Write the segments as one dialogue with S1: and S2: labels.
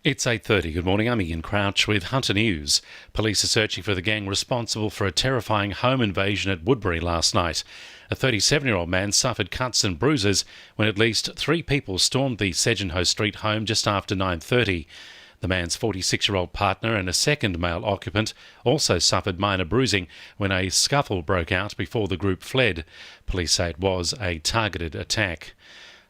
S1: It's 8:30. Good morning. I'm Ian Crouch with Hunter News. Police are searching for the gang responsible for a terrifying home invasion at Woodbury last night. A 37-year-old man suffered cuts and bruises when at least 3 people stormed the Sedgenhoe Street home just after 9:30. The man's 46-year-old partner and a second male occupant also suffered minor bruising when a scuffle broke out before the group fled. Police say it was a targeted attack.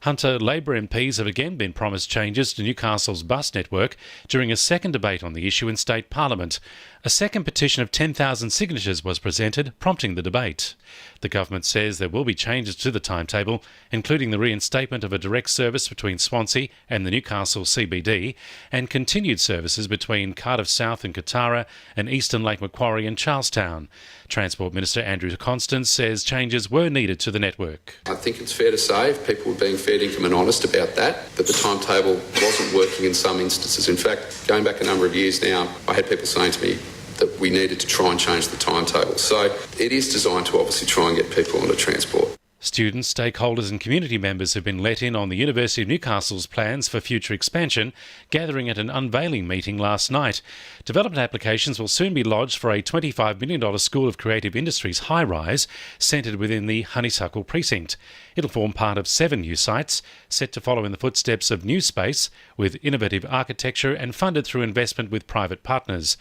S1: Hunter Labor MPs have again been promised changes to Newcastle's bus network during a second debate on the issue in State Parliament. A second petition of 10,000 signatures was presented, prompting the debate. The government says there will be changes to the timetable, including the reinstatement of a direct service between Swansea and the Newcastle CBD, and continued services between Cardiff South and Kotara and Eastern Lake Macquarie and Charlestown. Transport Minister Andrew Constance says changes were needed to the network.
S2: I think it's fair to say, if people were being fair income and honest about that the timetable wasn't working in some instances. In fact, going back a number of years now, I had people saying to me that we needed to try and change the timetable. So it is designed to obviously try and get people onto transport.
S1: Students, stakeholders and community members have been let in on the University of Newcastle's plans for future expansion, gathering at an unveiling meeting last night. Development applications will soon be lodged for a $25 million School of Creative Industries high-rise centred within the Honeysuckle precinct. It'll form part of 7 new sites, set to follow in the footsteps of New Space, with innovative architecture and funded through investment with private partners.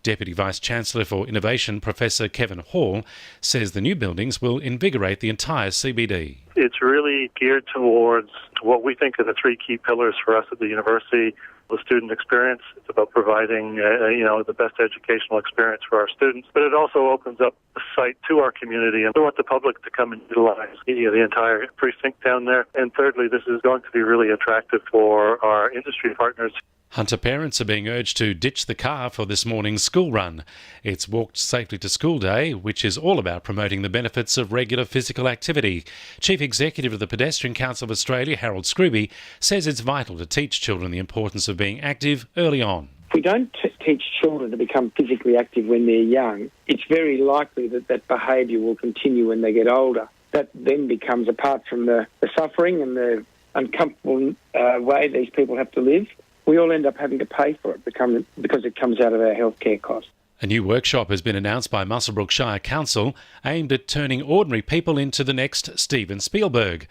S1: Deputy Vice-Chancellor for Innovation, Professor Kevin Hall, says the new buildings will invigorate the entire CBD.
S3: It's really geared towards what we think are the 3 key pillars for us at the university. The student experience. It's about providing the best educational experience for our students, but it also opens up the site to our community, and we want the public to come and utilize the entire precinct down there. And thirdly, this is going to be really attractive for our industry partners.
S1: Hunter parents are being urged to ditch the car for this morning's school run. It's Walked Safely to School Day, which is all about promoting the benefits of regular physical activity. Chief Executive of the Pedestrian Council of Australia, Harold Scrooby, says it's vital to teach children the importance of being active early on.
S4: If we don't teach children to become physically active when they're young, it's very likely that behaviour will continue when they get older. That then becomes, apart from the suffering and the uncomfortable way these people have to live, we all end up having to pay for it because it comes out of our healthcare costs.
S1: A new workshop has been announced by Muswellbrook Shire Council aimed at turning ordinary people into the next Steven Spielberg.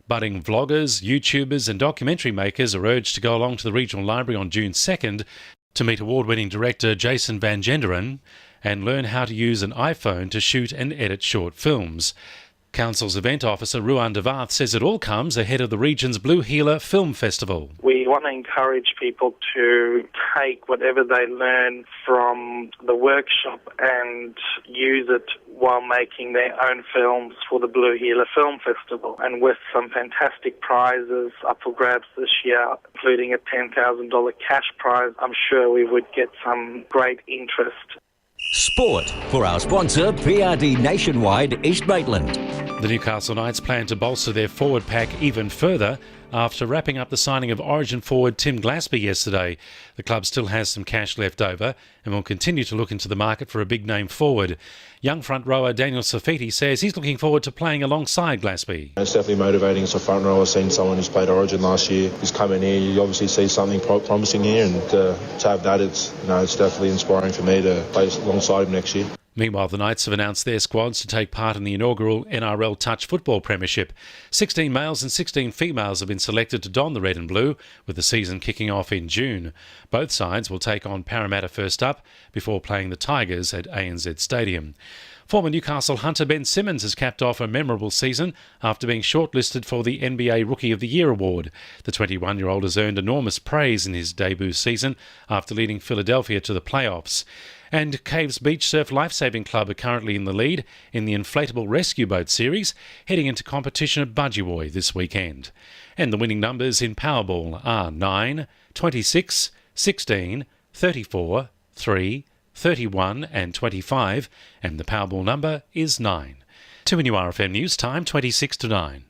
S1: Budding vloggers, YouTubers and documentary makers are urged to go along to the Regional Library on June 2nd to meet award-winning director Jason Van Genderen and learn how to use an iPhone to shoot and edit short films. Council's event officer Ruan Devath says it all comes ahead of the region's Blue Heeler Film Festival.
S5: We want to encourage people to take whatever they learn from the workshop and use it while making their own films for the Blue Heeler Film Festival. And with some fantastic prizes up for grabs this year, including a $10,000 cash prize, I'm sure we would get some great interest.
S6: Sport for our sponsor, PRD Nationwide East Maitland.
S1: The Newcastle Knights plan to bolster their forward pack even further after wrapping up the signing of Origin forward Tim Glasby yesterday. The club still has some cash left over and will continue to look into the market for a big-name forward. Young front rower Daniel Safiti says he's looking forward to playing alongside Glasby.
S7: It's definitely motivating as a front rower, seeing someone who's played Origin last year. He's come in here, you obviously see something promising here, and to have that, it's definitely inspiring for me to play alongside him next year.
S1: Meanwhile, the Knights have announced their squads to take part in the inaugural NRL Touch Football Premiership. 16 males and 16 females have been selected to don the red and blue, with the season kicking off in June. Both sides will take on Parramatta first up before playing the Tigers at ANZ Stadium. Former Newcastle hunter Ben Simmons has capped off a memorable season after being shortlisted for the NBA Rookie of the Year award. The 21-year-old has earned enormous praise in his debut season after leading Philadelphia to the playoffs. And Caves Beach Surf Lifesaving Club are currently in the lead in the Inflatable Rescue Boat Series, heading into competition at Budgewoi this weekend. And the winning numbers in Powerball are 9, 26, 16, 34, 3, 31 and 25, and the Powerball number is 9. 2NURFM News Time, 26 to 9.